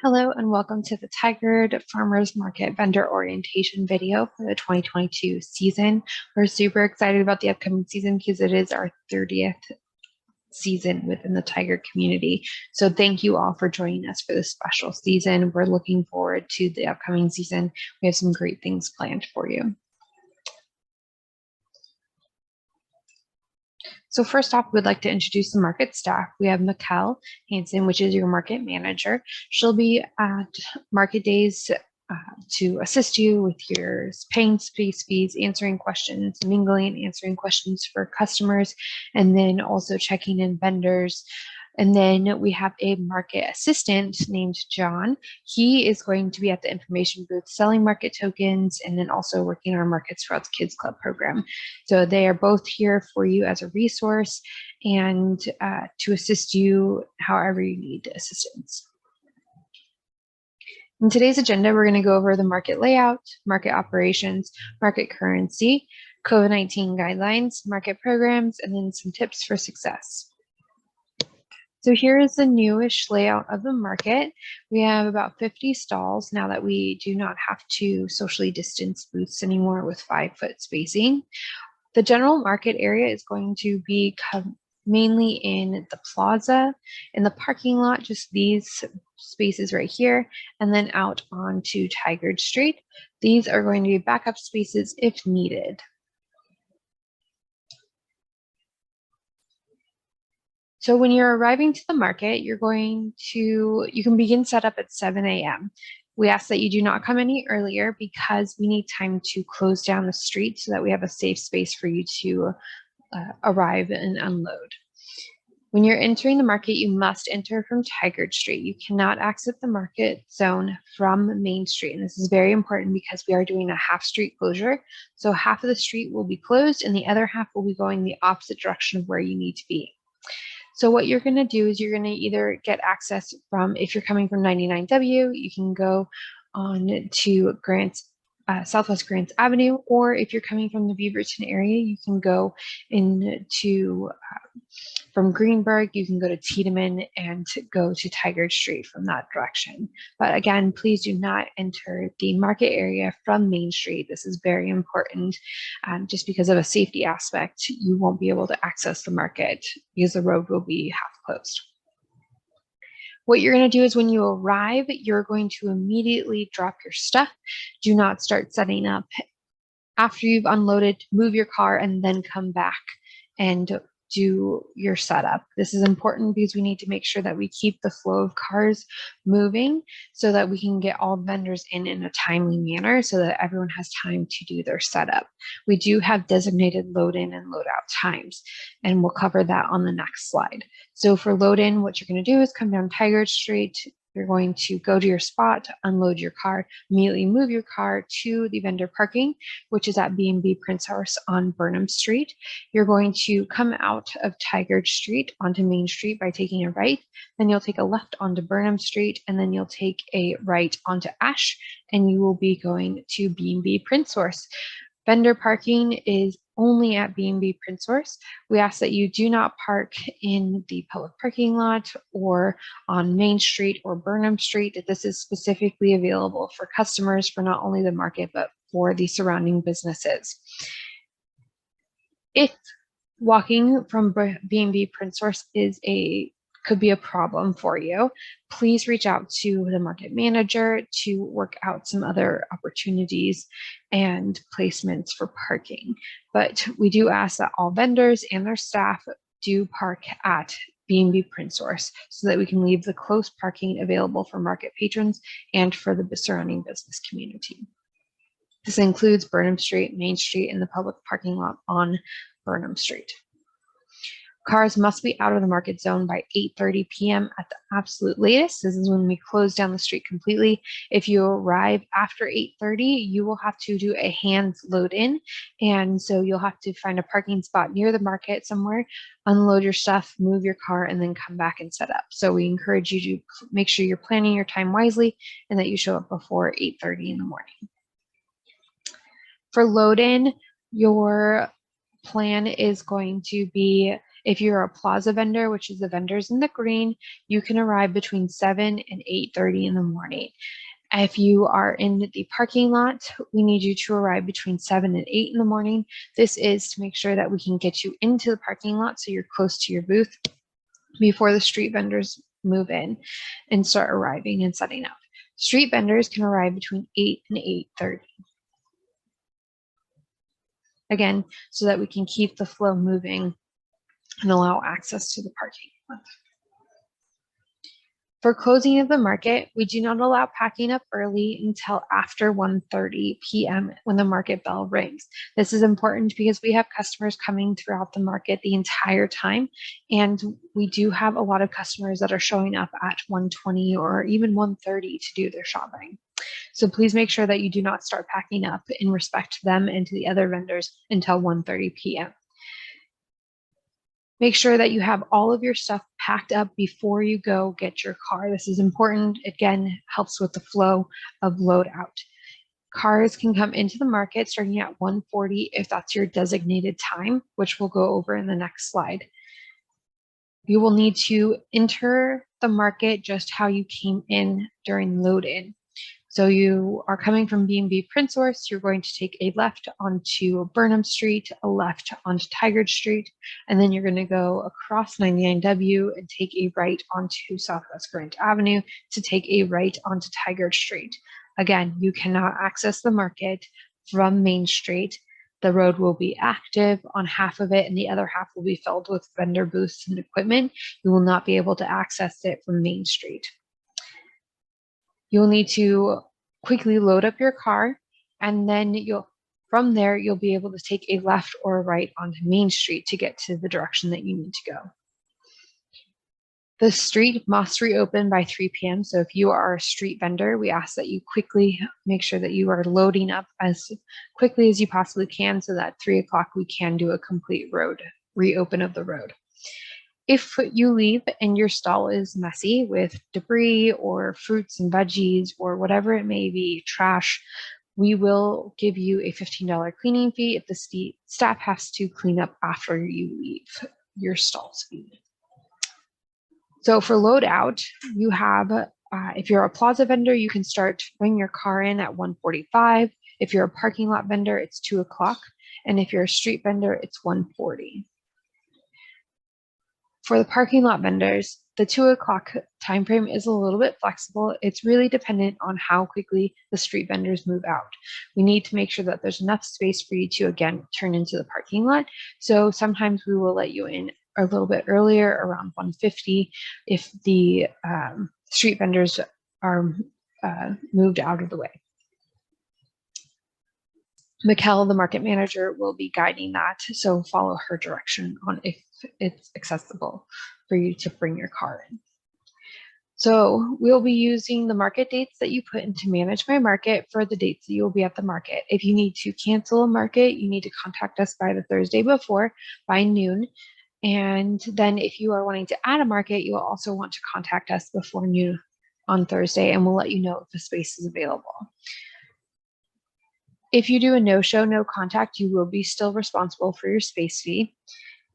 Hello and welcome to the Tigard Farmers Market Vendor Orientation video for the 2022 season. We're super excited about the upcoming season because it is our 30th season within the Tigard community. So thank you all for joining us for this special season. We're looking forward to the upcoming season. We have some great things planned for you. So first off, we'd like to introduce the market staff. We have Mikkel Hansen, which is your market manager. She'll be at market days to assist you with your paying space fees, answering questions, mingling, answering questions for customers, and then also checking in vendors. And then we have a market assistant named John. He is going to be at the information booth selling market tokens and then also working our Markets for Us Kids Club program. So they are both here for you as a resource and to assist you however you need assistance. In today's agenda, we're going to go over the market layout, market operations, market currency, COVID-19 guidelines, market programs, and then some tips for success. So here is the newish layout of the market. We have about 50 stalls now that we do not have to socially distance booths anymore with 5-foot spacing. The general market area is going to be mainly in the plaza, in the parking lot, just these spaces right here, and then out onto Tigard Street. These are going to be backup spaces if needed. So when you're arriving to the market, you can begin setup at 7 a.m. We ask that you do not come any earlier because we need time to close down the street so that we have a safe space for you to arrive and unload. When you're entering the market, you must enter from Tigard Street. You cannot exit the market zone from Main Street. And this is very important because we are doing a half street closure. So half of the street will be closed and the other half will be going the opposite direction of where you need to be. So what you're going to do is you're going to either get access from, if you're coming from 99W, you can go on to Southwest Grants Avenue, or if you're coming from the Beaverton area, you can go into from Greenberg, you can go to Tiedemann and go to Tigard Street from that direction. But again, please do not enter the market area from Main Street. This is very important. Just because of a safety aspect, you won't be able to access the market because the road will be half closed. What you're going to do is when you arrive, you're going to immediately drop your stuff. Do not start setting up after you've unloaded, move your car, and then come back and do your setup. This is important because we need to make sure that we keep the flow of cars moving so that we can get all vendors in a timely manner so that everyone has time to do their setup. We do have designated load in and load out times, and we'll cover that on the next slide. So for load in, what you're going to do is come down Tigard Street. You're going to go to your spot, unload your car, immediately move your car to the vendor parking, which is at B&B Prince House on Burnham Street. You're going to come out of Tigard Street onto Main Street by taking a right. Then you'll take a left onto Burnham Street, and then you'll take a right onto Ash, and you will be going to B&B Prince House. Vendor parking is only at B&B Prince House. We ask that you do not park in the public parking lot or on Main Street or Burnham Street. This is specifically available for customers for not only the market, but for the surrounding businesses. If walking from B&B Prince House could be a problem for you, please reach out to the market manager to work out some other opportunities and placements for parking. But we do ask that all vendors and their staff do park at B&B Prince House so that we can leave the close parking available for market patrons and for the surrounding business community. This includes Burnham Street, Main Street, and the public parking lot on Burnham Street. Cars must be out of the market zone by 8:30 p.m. at the absolute latest. This is when we close down the street completely. If you arrive after 8:30, you will have to do a hands load in. And so you'll have to find a parking spot near the market somewhere, unload your stuff, move your car, and then come back and set up. So we encourage you to make sure you're planning your time wisely and that you show up before 8:30 in the morning. For load in, your plan is going to be If you're a plaza vendor, which is the vendors in the green, you can arrive between 7 and 8:30 in the morning. If you are in the parking lot, we need you to arrive between 7 and 8 in the morning. This is to make sure that we can get you into the parking lot so you're close to your booth before the street vendors move in and start arriving and setting up. Street vendors can arrive between 8 and 8:30. Again, so that we can keep the flow moving and allow access to the parking lot. For closing of the market, we do not allow packing up early until after 1:30 p.m. when the market bell rings. This is important because we have customers coming throughout the market the entire time, and we do have a lot of customers that are showing up at 1:20 or even 1:30 to do their shopping. So please make sure that you do not start packing up in respect to them and to the other vendors until 1:30 p.m. Make sure that you have all of your stuff packed up before you go get your car. This is important. Again, helps with the flow of loadout. Cars can come into the market starting at 1:40 if that's your designated time, which we'll go over in the next slide. You will need to enter the market just how you came in during load-in. So you are coming from B&B Print Source, you're going to take a left onto Burnham Street, a left onto Tigard Street, and then you're going to go across 99W and take a right onto Southwest Grant Avenue to take a right onto Tigard Street. Again, you cannot access the market from Main Street. The road will be active on half of it and the other half will be filled with vendor booths and equipment. You will not be able to access it from Main Street. You'll need to quickly load up your car, and then from there, you'll be able to take a left or a right onto Main Street to get to the direction that you need to go. The street must reopen by 3 p.m. So if you are a street vendor, we ask that you quickly make sure that you are loading up as quickly as you possibly can so that 3 o'clock we can do a complete reopen of the road. If you leave and your stall is messy with debris or fruits and veggies or whatever it may be, trash, we will give you a $15 cleaning fee if the staff has to clean up after you leave your stall's fee. So for loadout, you have, if you're a plaza vendor, you can start bringing your car in at 1:45. If you're a parking lot vendor, it's 2 o'clock. And if you're a street vendor, it's 1:40. For the parking lot vendors, the 2 o'clock time frame is a little bit flexible. It's really dependent on how quickly the street vendors move out. We need to make sure that there's enough space for you to, again, turn into the parking lot. So sometimes we will let you in a little bit earlier, around 1:50, if the street vendors are moved out of the way. Mikkel, the market manager, will be guiding that, so follow her direction on if it's accessible for you to bring your car in. So we'll be using the market dates that you put into Manage My Market for the dates that you'll be at the market. If you need to cancel a market, you need to contact us by the Thursday before, by noon. And then if you are wanting to add a market, you will also want to contact us before noon on Thursday, and we'll let you know if the space is available. If you do a no-show, no contact, you will be still responsible for your space fee.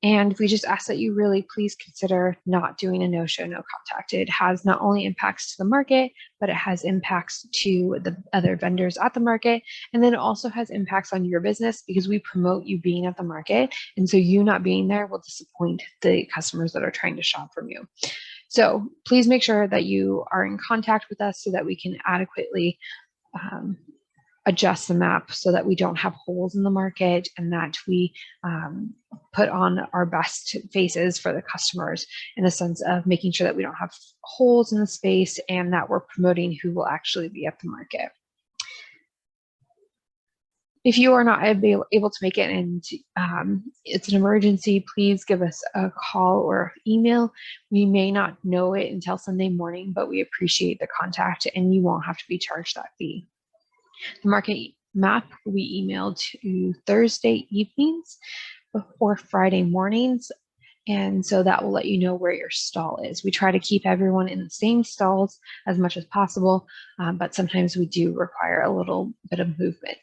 And we just ask that you really please consider not doing a no-show, no contact. It has not only impacts to the market, but it has impacts to the other vendors at the market. And then it also has impacts on your business because we promote you being at the market. And so you not being there will disappoint the customers that are trying to shop from you. So please make sure that you are in contact with us so that we can adequately adjust the map so that we don't have holes in the market and that we put on our best faces for the customers in the sense of making sure that we don't have holes in the space and that we're promoting who will actually be at the market. If you are not able to make it and it's an emergency, please give us a call or email. We may not know it until Sunday morning, but we appreciate the contact and you won't have to be charged that fee. The market map will be emailed to Thursday evenings or Friday mornings. And so that will let you know where your stall is. We try to keep everyone in the same stalls as much as possible, but sometimes we do require a little bit of movement.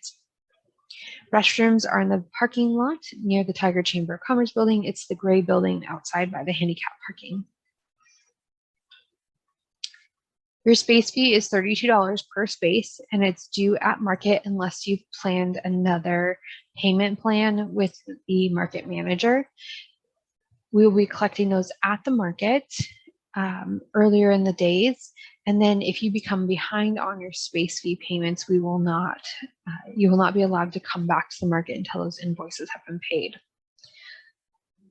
Restrooms are in the parking lot near the Tigard Chamber of Commerce building. It's the gray building outside by the handicap parking. Your space fee is $32 per space, and it's due at market unless you've planned another payment plan with the market manager. We will be collecting those at the market earlier in the days. And then if you become behind on your space fee payments, you will not be allowed to come back to the market until those invoices have been paid.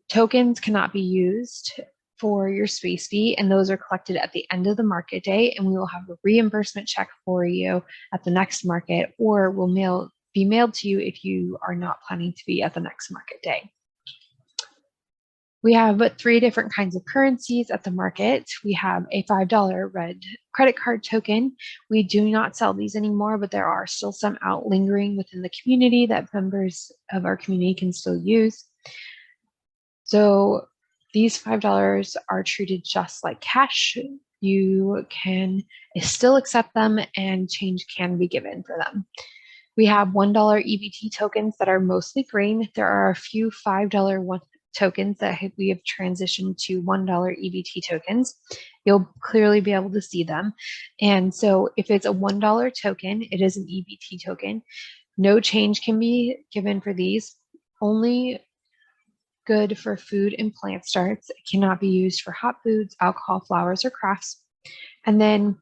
Tokens cannot be used for your space fee, and those are collected at the end of the market day, and we will have a reimbursement check for you at the next market, or will be mailed to you if you are not planning to be at the next market day. We have 3 different kinds of currencies at the market. We have a $5 red credit card token. We do not sell these anymore, but there are still some out lingering within the community that members of our community can still use. So these $5 are treated just like cash. You can still accept them, and change can be given for them. We have $1 EBT tokens that are mostly green. There are a few $5 tokens that we have transitioned to $1 EBT tokens. You'll clearly be able to see them. And so if it's a $1 token, it is an EBT token. No change can be given for these. Only good for food and plant starts. It cannot be used for hot foods, alcohol, flowers, or crafts. And then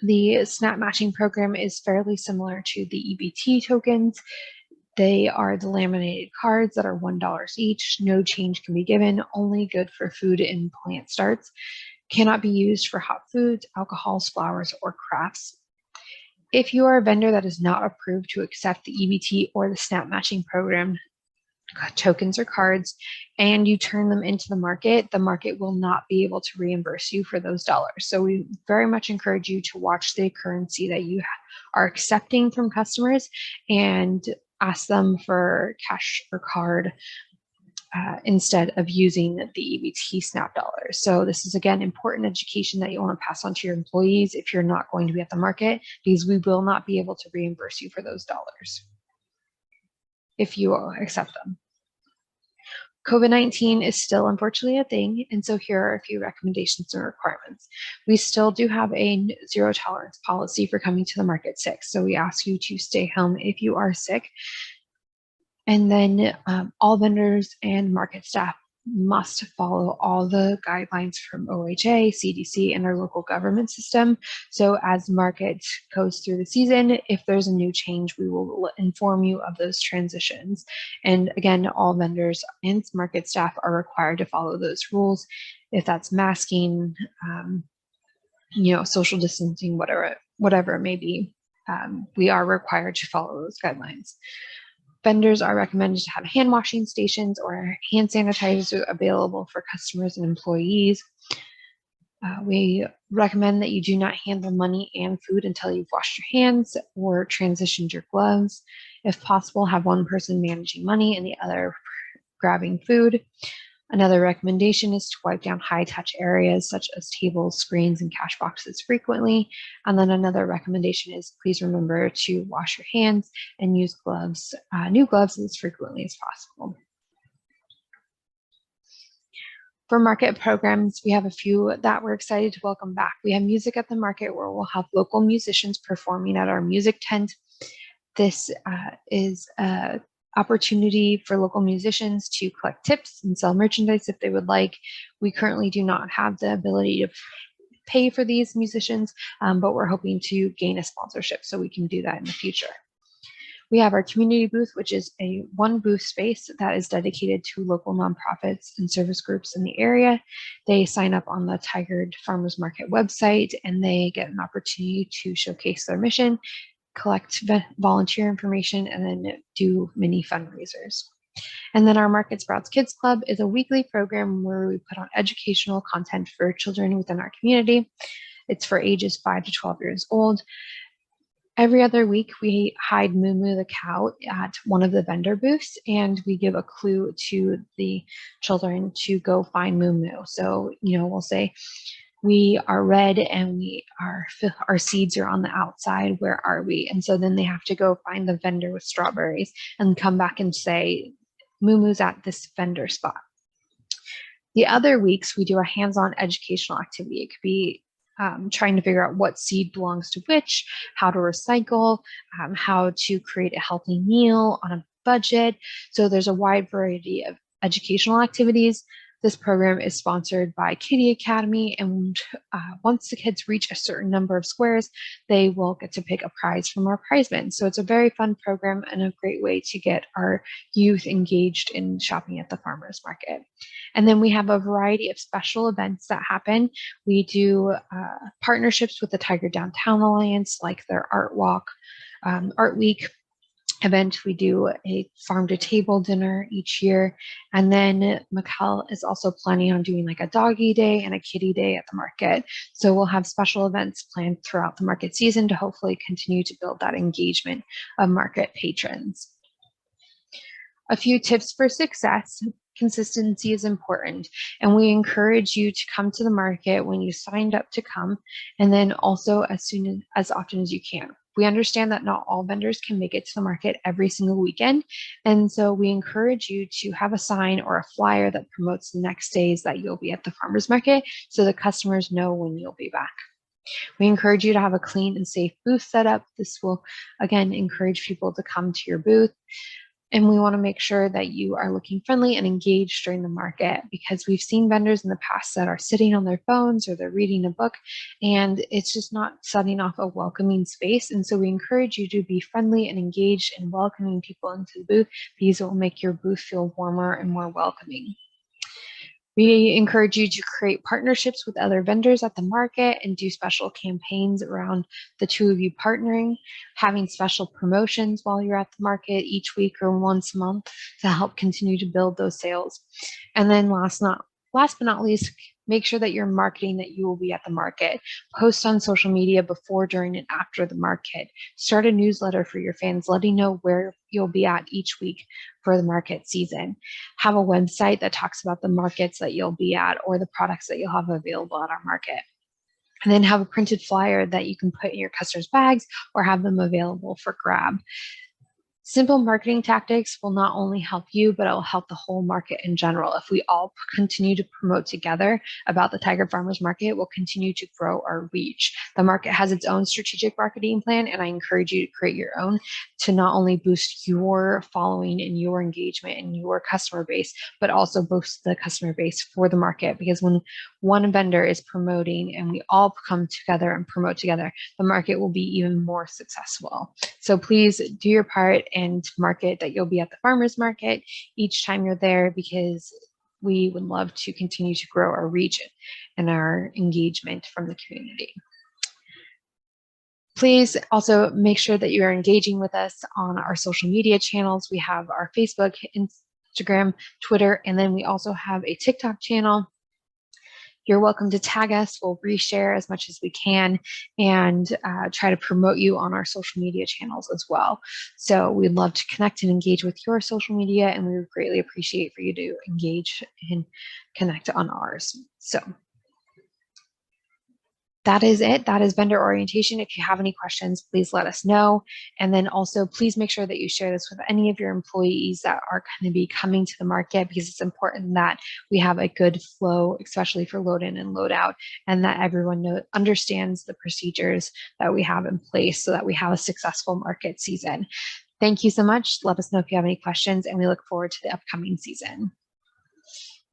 the snap matching program is fairly similar to the EBT tokens. They are the laminated cards that are $1 each. No change can be given. Only good for food and plant starts. Cannot be used for hot foods, alcohols, flowers, or crafts. If you are a vendor that is not approved to accept the EBT or the snap matching program tokens or cards, and you turn them into the market will not be able to reimburse you for those dollars. So we very much encourage you to watch the currency that you are accepting from customers and ask them for cash or card instead of using the EBT SNAP dollars. So this is, again, important education that you want to pass on to your employees if you're not going to be at the market, because we will not be able to reimburse you for those dollars if you accept them. COVID-19 is still unfortunately a thing, and so here are a few recommendations and requirements. We still do have a zero tolerance policy for coming to the market sick, so we ask you to stay home if you are sick. And then all vendors and market staff must follow all the guidelines from OHA, CDC, and our local government system. So as market goes through the season, if there's a new change, we will inform you of those transitions. And again, all vendors and market staff are required to follow those rules. If that's masking, social distancing, whatever it may be, we are required to follow those guidelines. Vendors are recommended to have hand washing stations or hand sanitizers available for customers and employees. We recommend that you do not handle money and food until you've washed your hands or transitioned your gloves. If possible, have one person managing money and the other grabbing food. Another recommendation is to wipe down high-touch areas such as tables, screens, and cash boxes frequently. And then another recommendation is please remember to wash your hands and use gloves, new gloves, as frequently as possible. For market programs, we have a few that we're excited to welcome back. We have music at the market, where we'll have local musicians performing at our music tent. This is a opportunity for local musicians to collect tips and sell merchandise if they would like. We currently do not have the ability to pay for these musicians, but we're hoping to gain a sponsorship so we can do that in the future. We have our community booth, which is a one booth space that is dedicated to local nonprofits and service groups in the area. They sign up on the Tigard Farmers Market website, and they get an opportunity to showcase their mission, collect volunteer information, and then do mini fundraisers. And then our Market Sprouts Kids Club is a weekly program where we put on educational content for children within our community. It's for ages 5 to 12 years old. Every other week, we hide Moo Moo the cow at one of the vendor booths, and we give a clue to the children to go find Moo Moo. So, we'll say, we are red and our seeds are on the outside. Where are we? And so then they have to go find the vendor with strawberries and come back and say, Moomoo's at this vendor spot. The other weeks, we do a hands-on educational activity. It could be trying to figure out what seed belongs to which, how to recycle, how to create a healthy meal on a budget. So there's a wide variety of educational activities. This program is sponsored by Kitty Academy, and once the kids reach a certain number of squares, they will get to pick a prize from our prize bin. So it's a very fun program and a great way to get our youth engaged in shopping at the farmers market. And then we have a variety of special events that happen. We do partnerships with the Tigard Downtown Alliance, like their Art Walk, Art Week event. We do a farm to table dinner each year. And then Mikkel is also planning on doing like a doggy day and a kitty day at the market. So we'll have special events planned throughout the market season to hopefully continue to build that engagement of market patrons. A few tips for success. Consistency is important, and we encourage you to come to the market when you signed up to come, and then also as often as you can. We understand that not all vendors can make it to the market every single weekend, and so we encourage you to have a sign or a flyer that promotes the next days that you'll be at the farmers market so the customers know when you'll be back. We encourage you to have a clean and safe booth set up. This will, again, encourage people to come to your booth. And we want to make sure that you are looking friendly and engaged during the market, because we've seen vendors in the past that are sitting on their phones or they're reading a book, and it's just not setting off a welcoming space. And so we encourage you to be friendly and engaged and welcoming people into the booth, because it will make your booth feel warmer and more welcoming. We encourage you to create partnerships with other vendors at the market and do special campaigns around the two of you partnering, having special promotions while you're at the market each week or once a month to help continue to build those sales. And then last but not least, make sure that you're marketing that you will be at the market. Post on social media before, during, and after the market. Start a newsletter for your fans, letting know where you'll be at each week for the market season. Have a website that talks about the markets that you'll be at or the products that you'll have available at our market. And then have a printed flyer that you can put in your customers' bags or have them available for grab. Simple marketing tactics will not only help you, but it will help the whole market in general. If we all continue to promote together about the Tigard Farmers Market, we'll continue to grow our reach. The market has its own strategic marketing plan, and I encourage you to create your own to not only boost your following and your engagement and your customer base, but also boost the customer base for the market. Because when one vendor is promoting and we all come together and promote together, the market will be even more successful. So please do your part and market that you'll be at the farmers market each time you're there, because we would love to continue to grow our reach and our engagement from the community. Please also make sure that you are engaging with us on our social media channels. We have our Facebook, Instagram, Twitter, and then we also have a TikTok channel. You're welcome to tag us. We'll reshare as much as we can and try to promote you on our social media channels as well. So we'd love to connect and engage with your social media, and we would greatly appreciate for you to engage and connect on ours. So that is it. That is vendor orientation. If you have any questions, please let us know. And then also, please make sure that you share this with any of your employees that are going to be coming to the market, because it's important that we have a good flow, especially for load in and load out, and that everyone understands the procedures that we have in place so that we have a successful market season. Thank you so much. Let us know if you have any questions, and we look forward to the upcoming season.